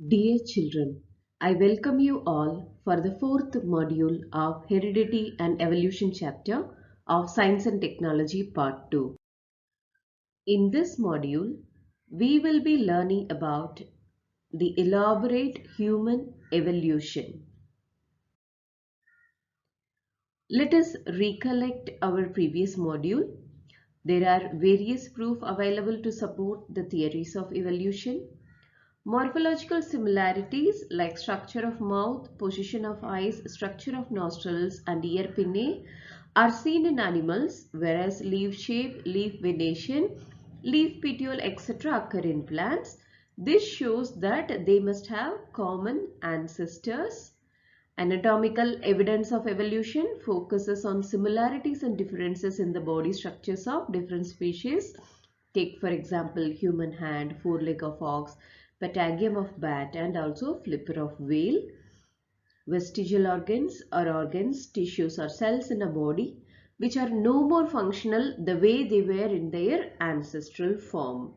Dear children, I welcome you all for the fourth module of Heredity and Evolution chapter of Science and Technology Part 2. In this module, we will be learning about the elaborate human evolution. Let us recollect our previous module. There are various proofs available to support the theories of evolution. Morphological similarities like structure of mouth, position of eyes, structure of nostrils and ear pinnae are seen in animals, whereas leaf shape, leaf venation, leaf petiole etc. occur in plants. This shows that they must have common ancestors. Anatomical evidence of evolution focuses on similarities and differences in the body structures of different species. Take for example human hand, foreleg of ox, patagium of bat and also flipper of whale. Vestigial organs or organs, tissues or cells in a body which are no more functional the way they were in their ancestral form.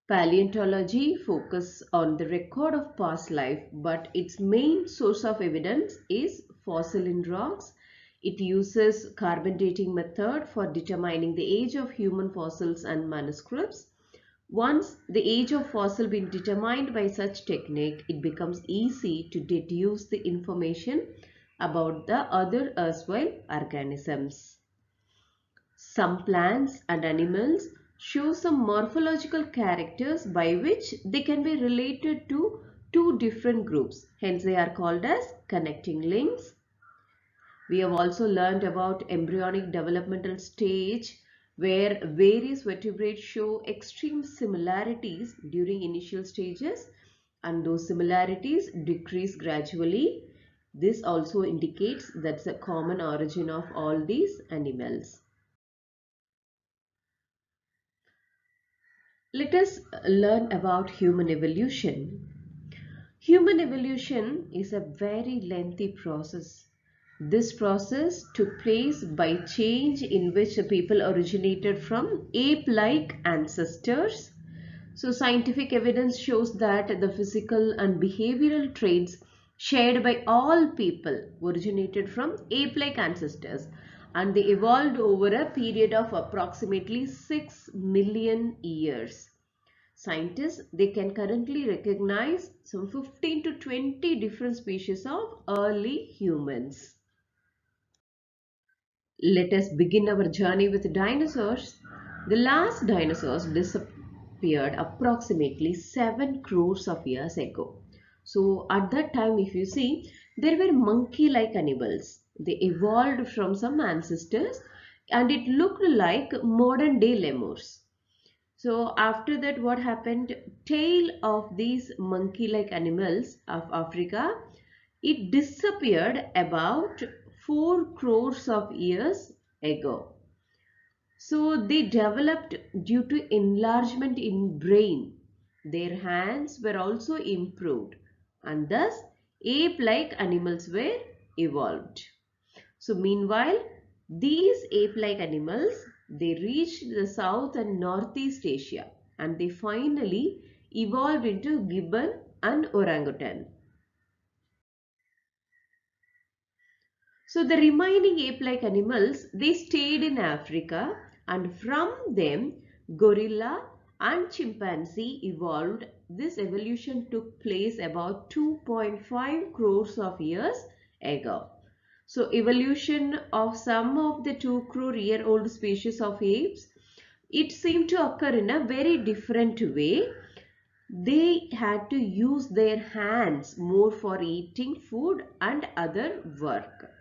Paleontology focuses on the record of past life, but its main source of evidence is fossil in rocks. It uses carbon dating method for determining the age of human fossils and manuscripts. Once the age of fossil been determined by such technique, it becomes easy to deduce the information about the other erstwhile organisms. Some plants and animals show some morphological characters by which they can be related to two different groups. Hence they are called as connecting links. We have also learned about embryonic developmental stage where various vertebrates show extreme similarities during initial stages and those similarities decrease gradually. This also indicates that's a common origin of all these animals. Let us learn about human evolution. Human evolution is a very lengthy process. This process took place by change in which the people originated from ape-like ancestors. So scientific evidence shows that the physical and behavioral traits shared by all people originated from ape-like ancestors and they evolved over a period of approximately 6 million years. Scientists they can currently recognize some 15 to 20 different species of early humans. Let us begin our journey with dinosaurs. The last dinosaurs disappeared approximately 7 crores of years ago. So at that time if you see there were monkey-like animals. They evolved from some ancestors and it looked like modern day lemurs. So after that what happened? Tail of these monkey-like animals of Africa, it disappeared about 4 crores of years ago. So they developed due to enlargement in brain. Their hands were also improved and thus ape-like animals were evolved. So meanwhile, these ape-like animals, they reached the South and Northeast Asia and they finally evolved into gibbon and orangutan. So the remaining ape-like animals, they stayed in Africa and from them gorilla and chimpanzee evolved. This evolution took place about 2.5 crores of years ago. So evolution of some of the 2 crore year old species of apes, it seemed to occur in a very different way. They had to use their hands more for eating food and other work.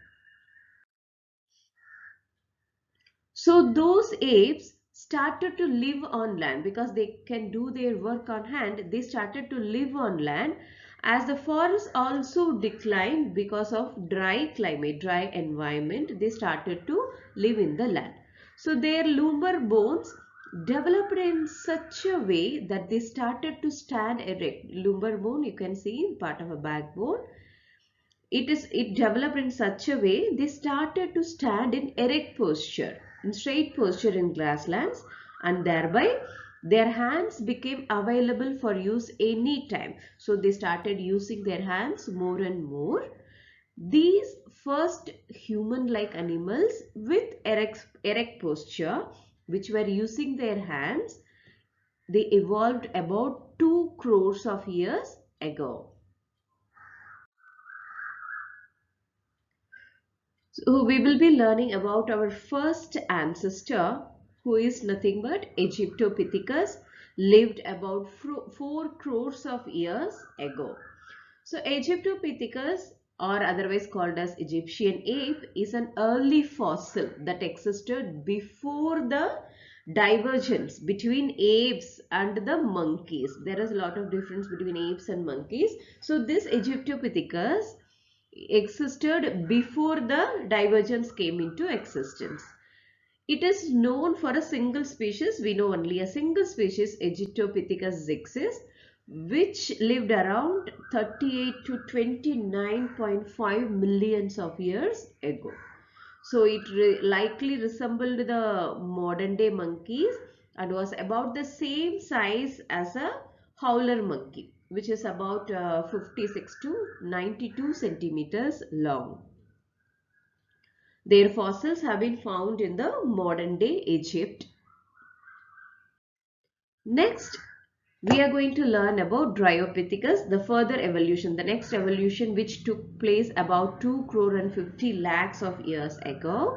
So those apes started to live on land because they can do their work on hand. They started to live on land as the forest also declined because of dry climate, dry environment. They started to live in the land. So their lumbar bones developed in such a way that they started to stand erect. Lumbar bone you can see part of a backbone. It developed in such a way they started to stand in erect posture, in straight posture in grasslands and thereby Their hands became available for use anytime. So they started using their hands more and more. These first human-like animals with erect posture, which were using their hands, they evolved about 2 crores of years ago. So we will be learning about our first ancestor, who is nothing but Egyptopithecus, lived about 4 crores of years ago. So Egyptopithecus, or otherwise called as Egyptian ape, is an early fossil that existed before the divergence between apes and the monkeys. There is a lot of difference between apes and monkeys. So this Egyptopithecus existed before the divergence came into existence. It is known for a single species. We know only a single species, Egyptopithecus zixis, which lived around 38 to 29.5 millions of years ago. So it likely resembled the modern day monkeys and was about the same size as a howler monkey, which is about 56 to 92 centimeters long. Their fossils have been found in the modern day Egypt. Next, we are going to learn about Dryopithecus, the further evolution, the next evolution which took place about 2 crore and 50 lakhs of years ago.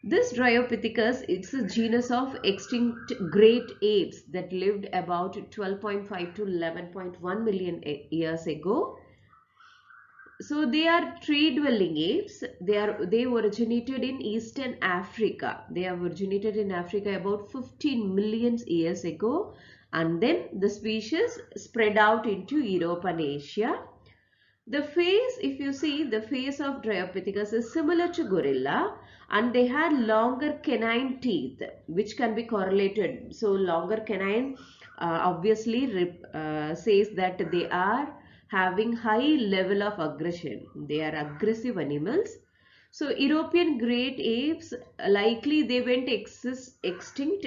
This Dryopithecus is a genus of extinct great apes that lived about 12.5 to 11.1 million years ago. So they are tree-dwelling apes. They originated in Eastern Africa. They have originated in Africa about 15 million years ago, and then the species spread out into Europe and Asia. The face, if you see, the face of Dryopithecus is similar to gorilla, and they had longer canine teeth, which can be correlated. So longer canine obviously says that they are having high level of aggression. They are aggressive animals. So European great apes, likely they went extinct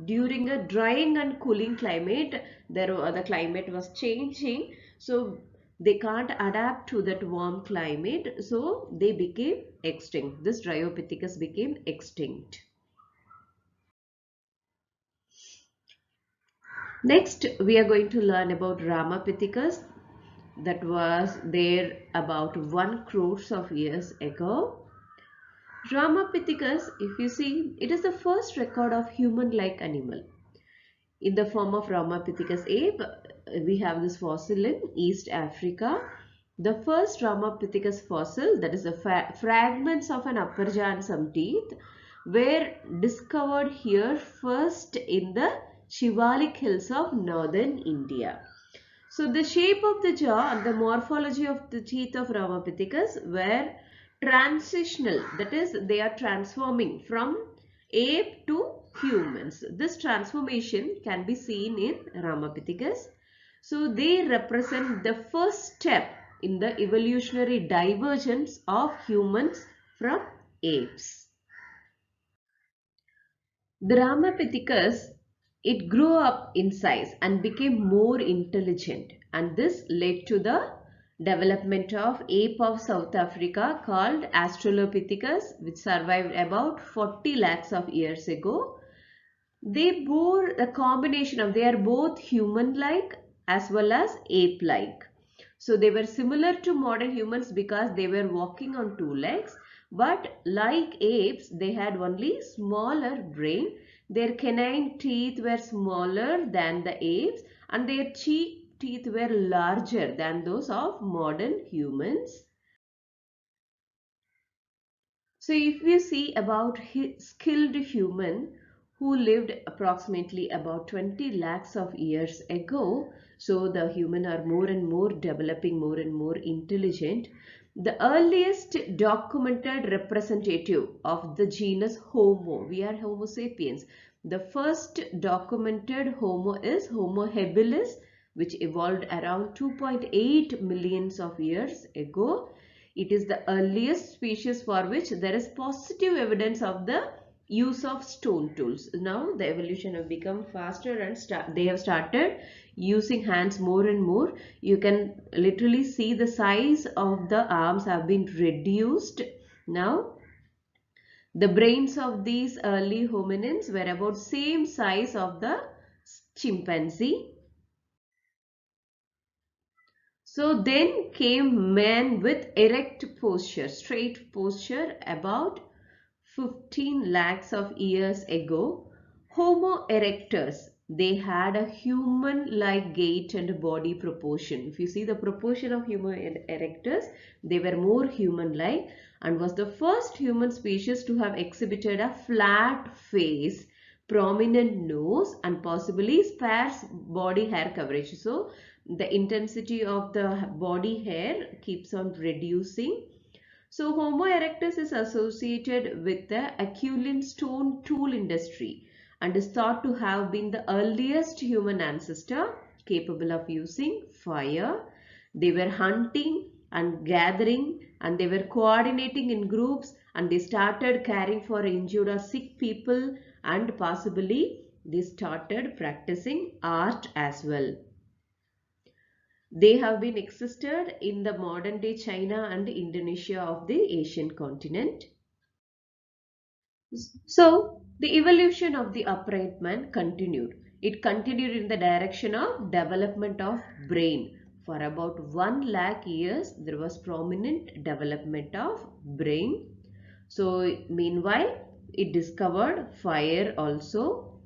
during a drying and cooling climate. The climate was changing, so they can't adapt to that warm climate, so they became extinct. This Dryopithecus became extinct. Next, we are going to learn about Ramapithecus, that was there about 1 crores of years ago. Ramapithecus, if you see, it is the first record of human-like animal. In the form of Ramapithecus ape, we have this fossil in East Africa. The first Ramapithecus fossil, that is the fragments of an upper jaw and some teeth, were discovered here first in the Shivalik hills of northern India. So the shape of the jaw and the morphology of the teeth of Ramapithecus were transitional, that is, they are transforming from ape to humans. This transformation can be seen in Ramapithecus. So they represent the first step in the evolutionary divergence of humans from apes. The Ramapithecus, it grew up in size and became more intelligent, and this led to the development of ape of South Africa called Australopithecus, which survived about 40 lakhs of years ago. They bore a combination of, they are both human-like as well as ape-like. So they were similar to modern humans because they were walking on 2 legs, but like apes, they had only smaller brain. Their canine teeth were smaller than the apes, and their cheek teeth were larger than those of modern humans. So if we see about skilled human who lived approximately about 20 lakhs of years ago, so the human are more and more developing, more and more intelligent. The earliest documented representative of the genus Homo, we are Homo sapiens. The first documented Homo is Homo habilis, which evolved around 2.8 millions of years ago. It is the earliest species for which there is positive evidence of the use of stone tools. Now the evolution have become faster and they have started using hands more and more. You can literally see the size of the arms have been reduced. Now the brains of these early hominins were about same size of the chimpanzee. So then came man with erect posture, straight posture about 15 lakhs of years ago. Homo erectus, they had a human-like gait and body proportion. If you see the proportion of Homo erectus, they were more human-like and was the first human species to have exhibited a flat face, prominent nose and possibly sparse body hair coverage. So the intensity of the body hair keeps on reducing. So Homo erectus is associated with the Acheulean stone tool industry and is thought to have been the earliest human ancestor capable of using fire. They were hunting and gathering and they were coordinating in groups and they started caring for injured or sick people and possibly they started practicing art as well. They have been existed in the modern day China and Indonesia of the Asian continent. So the evolution of the upright man continued. It continued in the direction of development of brain. For about 1 lakh years, there was prominent development of brain. So meanwhile, it discovered fire also.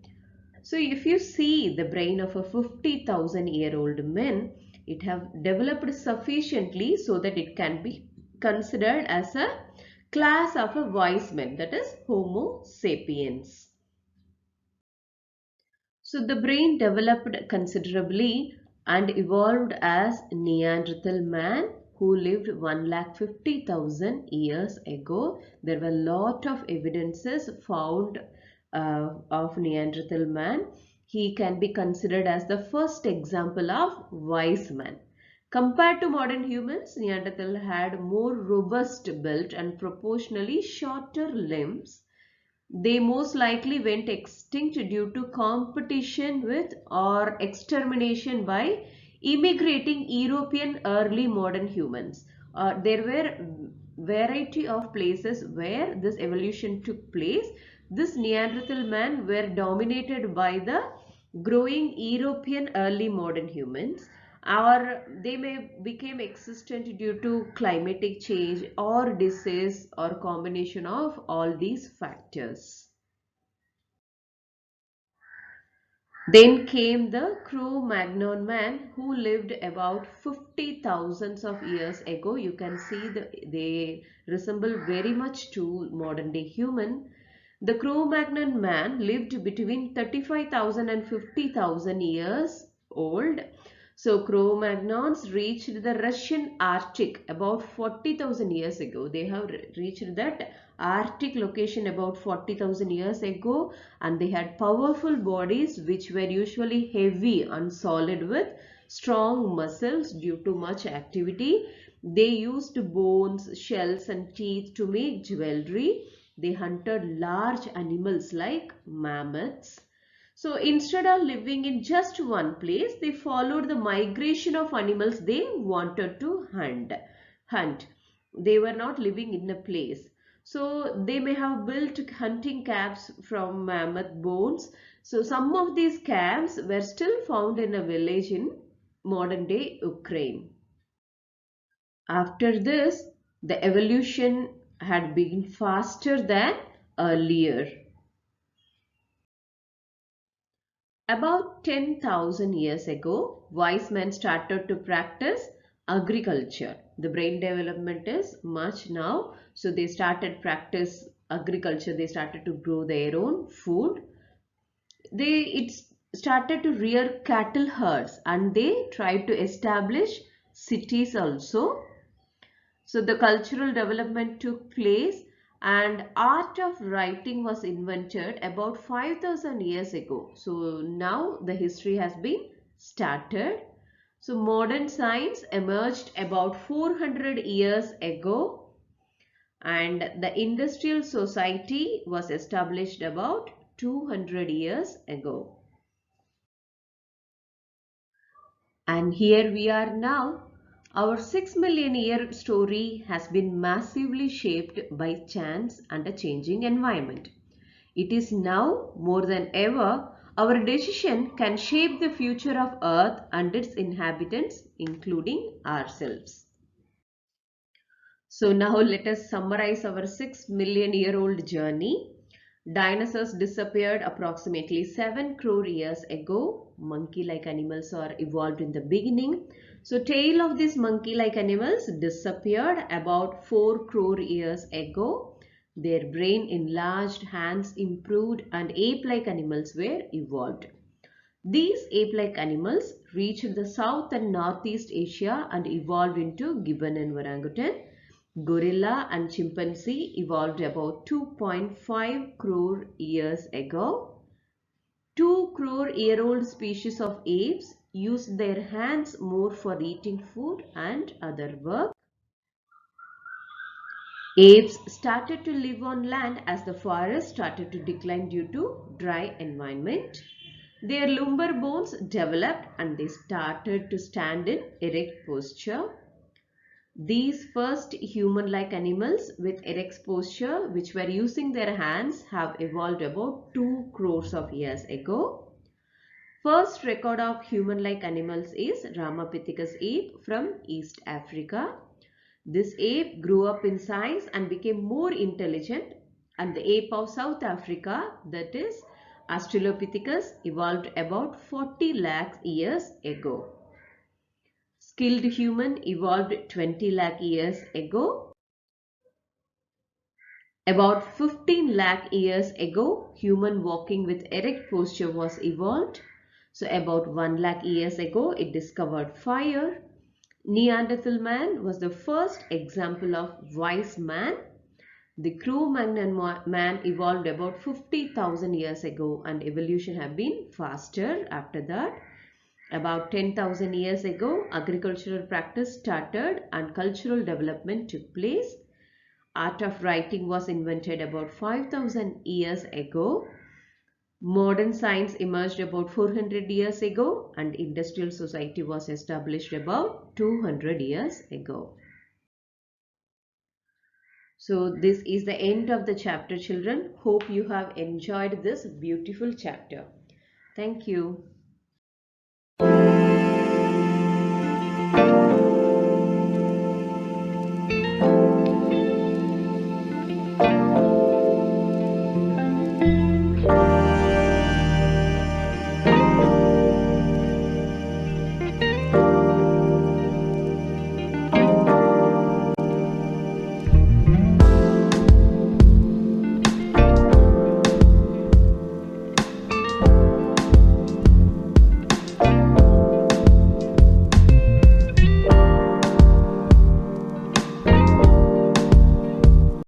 So if you see the brain of a 50,000-year-old man, it have developed sufficiently so that it can be considered as a class of a wise man, that is Homo sapiens. So the brain developed considerably and evolved as Neanderthal man who lived 1,50,000 years ago. There were a lot of evidences found of Neanderthal man. He can be considered as the first example of wise man. Compared to modern humans, Neanderthal had more robust build and proportionally shorter limbs. They most likely went extinct due to competition with or extermination by immigrating European early modern humans. There were variety of places where this evolution took place. This Neanderthal man were dominated by the growing European early modern humans, or they may become existent due to climatic change or disease or combination of all these factors. Then came the Cro-Magnon man who lived about 50,000 of years ago. You can see they resemble very much to modern day human. The Cro-Magnon man lived between 35,000 and 50,000 years old. So Cro-Magnons reached the Russian Arctic about 40,000 years ago. They have reached that Arctic location about 40,000 years ago, and they had powerful bodies which were usually heavy and solid with strong muscles due to much activity. They used bones, shells and teeth to make jewelry. They hunted large animals like mammoths. So instead of living in just one place, they followed the migration of animals they wanted to hunt. They were not living in a place. So they may have built hunting camps from mammoth bones. So some of these camps were still found in a village in modern day Ukraine. After this, the evolution had been faster than earlier. About 10,000 years ago, wise men started to practice agriculture. The brain development is much now. So they started practice agriculture. They started to grow their own food. It started to rear cattle herds and they tried to establish cities also. So the cultural development took place and art of writing was invented about 5,000 years ago. So now the history has been started. So modern science emerged about 400 years ago and the industrial society was established about 200 years ago. And here we are now. Our 6 million year story has been massively shaped by chance and a changing environment. It is now more than ever our decision can shape the future of Earth and its inhabitants, including ourselves. So now let us summarize our 6 million year old journey. Dinosaurs disappeared approximately 7 crore years ago. Monkey-like animals are evolved in the beginning. So tail of these monkey-like animals disappeared about 4 crore years ago. Their brain enlarged, hands improved, and ape-like animals were evolved. These ape-like animals reached the South and Northeast Asia and evolved into gibbon and orangutan. Gorilla and chimpanzee evolved about 2.5 crore years ago. 2 crore year old species of apes used their hands more for eating food and other work. Apes started to live on land as the forest started to decline due to dry environment. Their lumbar bones developed and they started to stand in erect posture. These first human-like animals with erect posture which were using their hands have evolved about 2 crores of years ago. First record of human-like animals is Ramapithecus ape from East Africa. This ape grew up in size and became more intelligent, and the ape of South Africa, that is Australopithecus, evolved about 40 lakh years ago. Skilled human evolved 20 lakh years ago. About 15 lakh years ago, human walking with erect posture was evolved. So about 1 lakh years ago, it discovered fire. Neanderthal man was the first example of wise man. The Cro-Magnon man evolved about 50,000 years ago, and evolution have been faster after that. About 10,000 years ago, agricultural practice started and cultural development took place. Art of writing was invented about 5,000 years ago. Modern science emerged about 400 years ago, and industrial society was established about 200 years ago. So this is the end of the chapter, children. Hope you have enjoyed this beautiful chapter. Thank you.